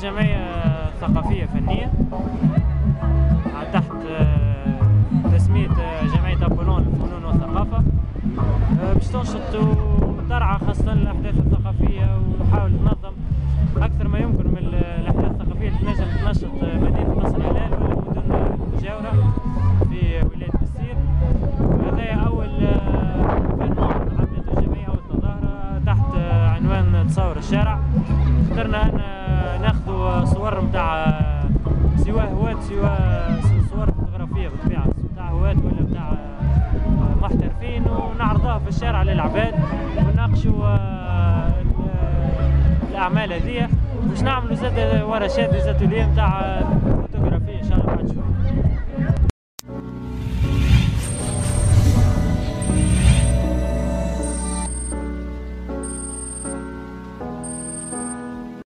جمعية ثقافية فنية تحت تسمية جمعية أبولون للفنون والثقافة، باش تنشط وترعى خاصة الأحداث الثقافية وتحاول تنظم أكثر ما يمكن من الأحداث الثقافية اللي تنجم تنشط مدينة نصر الهلال ولا المدن المجاورة في ولاية بسير. هذا أول فنون عملته الجمعية، أول تظاهرة تحت عنوان تصور الشارع. اخترنا أن ناخذوا صور متاع سواء هواة سواء صور فوتوغرافية بالطبيعة متاع هواة ولا متاع محترفين، ونعرضوها في الشارع للعباد ونناقشوا الأعمال هذية، باش نعملوا زاد ورشات زاتوليه متاع